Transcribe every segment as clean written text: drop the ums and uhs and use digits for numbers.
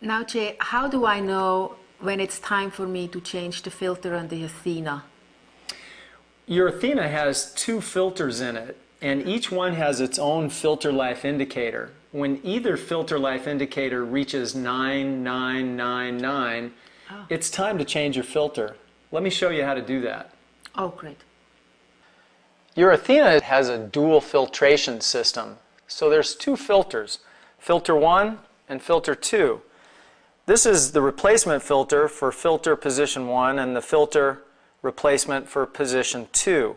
Now, Jay, how do I know when it's time for me to change the filter on the Athena? Your Athena has two filters in it, and each one has its own filter life indicator. When either filter life indicator reaches 9999, it's time to change your filter. Let me show you how to do that. Oh, great. Your Athena has a dual filtration system. So there's two filters, filter 1 and filter 2. This is the replacement filter for filter position 1 and the filter replacement for position 2.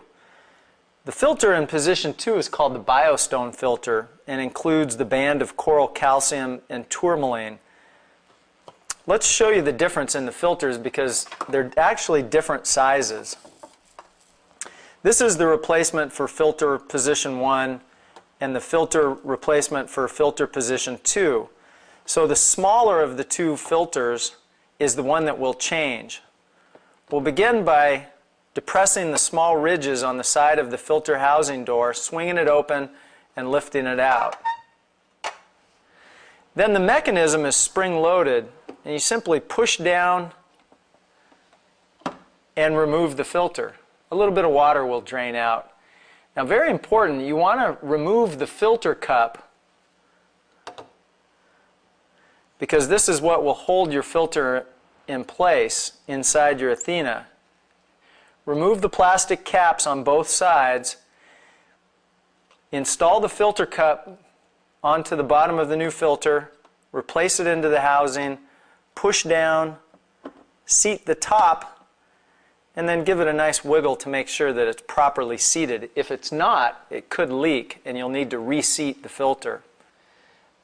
The filter in position 2 is called the biostone filter and includes the band of coral calcium and tourmaline. Let's show you the difference in the filters because they're actually different sizes. This is the replacement for filter position 1 and the filter replacement for filter position 2. So the smaller of the two filters is the one that will change. We'll begin by depressing the small ridges on the side of the filter housing door, swinging it open and lifting it out. Then the mechanism is spring-loaded, and you simply push down and remove the filter. A little bit of water will drain out. Now, very important, you want to remove the filter cup because this is what will hold your filter in place inside your Athena. Remove the plastic caps on both sides. Install the filter cup onto the bottom of the new filter. Replace it into the housing. Push down. Seat the top. And then give it a nice wiggle to make sure that it's properly seated. If it's not, it could leak and you'll need to reseat the filter.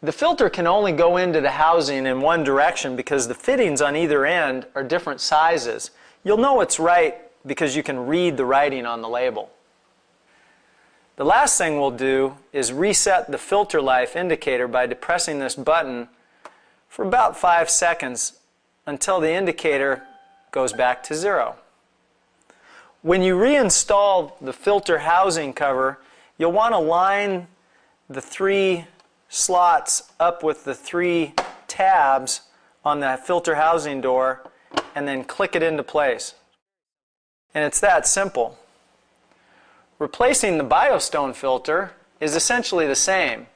The filter can only go into the housing in one direction because the fittings on either end are different sizes. You'll know it's right because you can read the writing on the label. The last thing we'll do is reset the filter life indicator by depressing this button for about 5 seconds until the indicator goes back to 0. When you reinstall the filter housing cover, you'll want to line the 3 slots up with the 3 tabs on the filter housing door and then click it into place. And it's that simple. Replacing the biostone filter is essentially the same.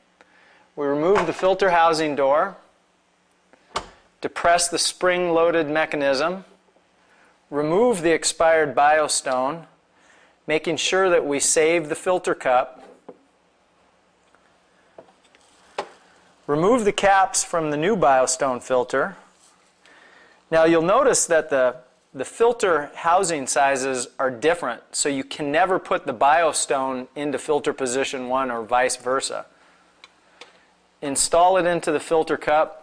We remove the filter housing door, depress the spring-loaded mechanism, remove the expired biostone, making sure that we save the filter cup, remove the caps from the new biostone filter. Now you'll notice that the filter housing sizes are different, so you can never put the biostone into filter position 1 or vice versa. Install it into the filter cup.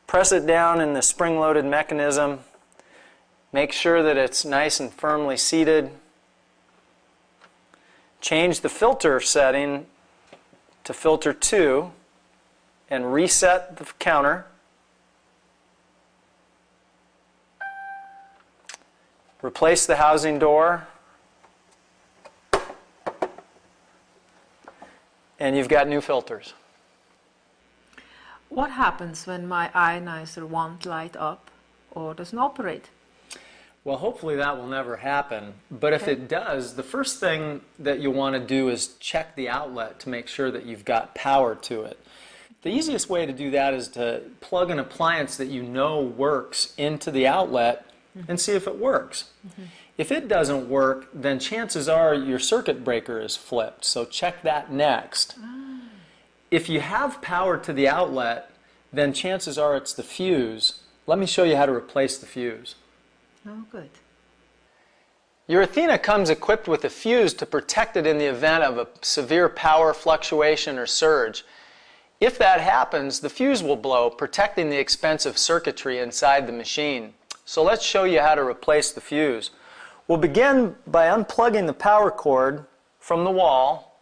Press it down in the spring-loaded mechanism. Make sure that it's nice and firmly seated. Change the filter setting to filter 2 and reset the counter. Replace the housing door. And you've got new filters. What happens when my ionizer won't light up or doesn't operate? Well, hopefully that will never happen. But if it does, the first thing that you'll want to do is check the outlet to make sure that you've got power to it. The easiest way to do that is to plug an appliance that you know works into the outlet and see if it works. If it doesn't work, then chances are your circuit breaker is flipped. So check that next. If you have power to the outlet, then chances are it's the fuse. Let me show you how to replace the fuse. Oh, good. Your Athena comes equipped with a fuse to protect it in the event of a severe power fluctuation or surge. If that happens, the fuse will blow, protecting the expensive circuitry inside the machine. So let's show you how to replace the fuse. We'll begin by unplugging the power cord from the wall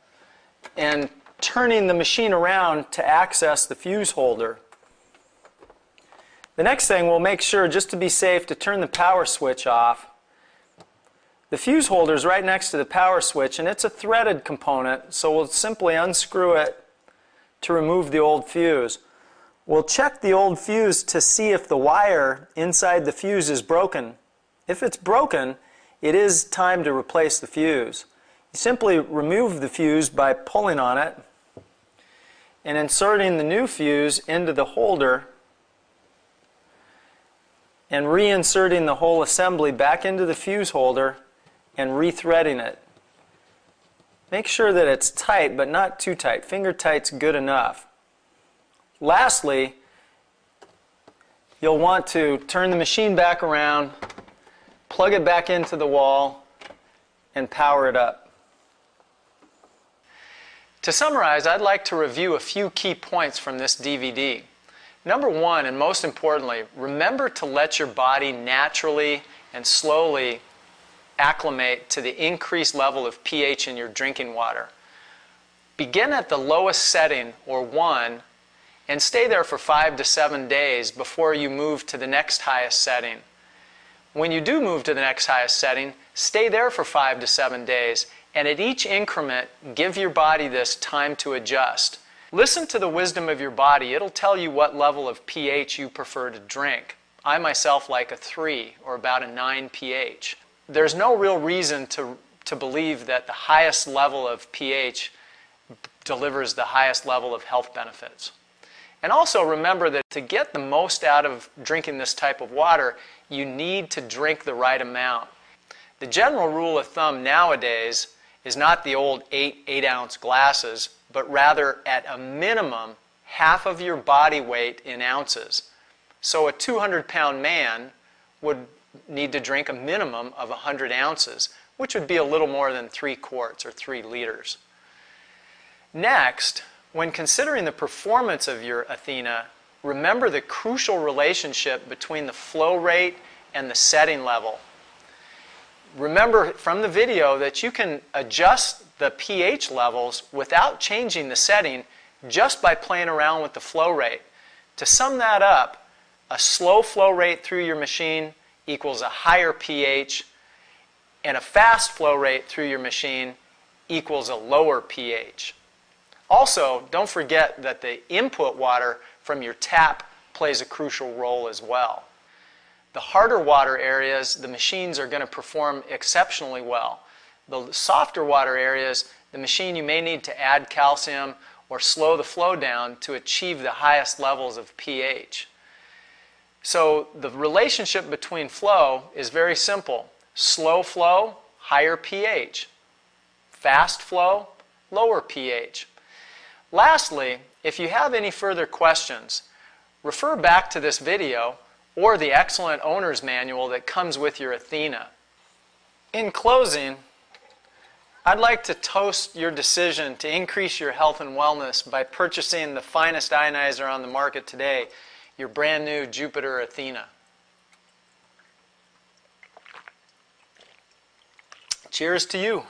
and turning the machine around to access the fuse holder. The next thing, we'll make sure, just to be safe, to turn the power switch off. The fuse holder is right next to the power switch, and it's a threaded component, so we'll simply unscrew it to remove the old fuse. We'll check the old fuse to see if the wire inside the fuse is broken. If it's broken, it is time to replace the fuse. You simply remove the fuse by pulling on it and inserting the new fuse into the holder and reinserting the whole assembly back into the fuse holder and rethreading it. Make sure that it's tight, but not too tight. Finger tight's good enough. Lastly, you'll want to turn the machine back around, plug it back into the wall, and power it up. To summarize, I'd like to review a few key points from this DVD. Number one, and most importantly, remember to let your body naturally and slowly acclimate to the increased level of pH in your drinking water. Begin at the lowest setting, or 1, and stay there for 5 to 7 days before you move to the next highest setting. When you do move to the next highest setting, stay there for 5 to 7 days, and at each increment, give your body this time to adjust. Listen to the wisdom of your body. It'll tell you what level of pH you prefer to drink. I myself like a 3 or about a 9 pH. There's no real reason to believe that the highest level of pH delivers the highest level of health benefits. And also remember that to get the most out of drinking this type of water, you need to drink the right amount. The general rule of thumb nowadays is not the old 8-ounce glasses, but rather at a minimum half of your body weight in ounces. So a 200-pound man would need to drink a minimum of 100 ounces, which would be a little more than 3 quarts or 3 liters. Next, when considering the performance of your Athena, remember the crucial relationship between the flow rate and the setting level. Remember from the video that you can adjust the pH levels without changing the setting just by playing around with the flow rate. To sum that up, a slow flow rate through your machine equals a higher pH, and a fast flow rate through your machine equals a lower pH. Also, don't forget that the input water from your tap plays a crucial role as well. The harder water areas, the machines are going to perform exceptionally well. The softer water areas, the machine, you may need to add calcium or slow the flow down to achieve the highest levels of pH. So the relationship between flow is very simple. Slow flow, higher pH. Fast flow, lower pH. Lastly, if you have any further questions, refer back to this video or the excellent owner's manual that comes with your Athena. In closing, I'd like to toast your decision to increase your health and wellness by purchasing the finest ionizer on the market today, your brand new Jupiter Athena. Cheers to you.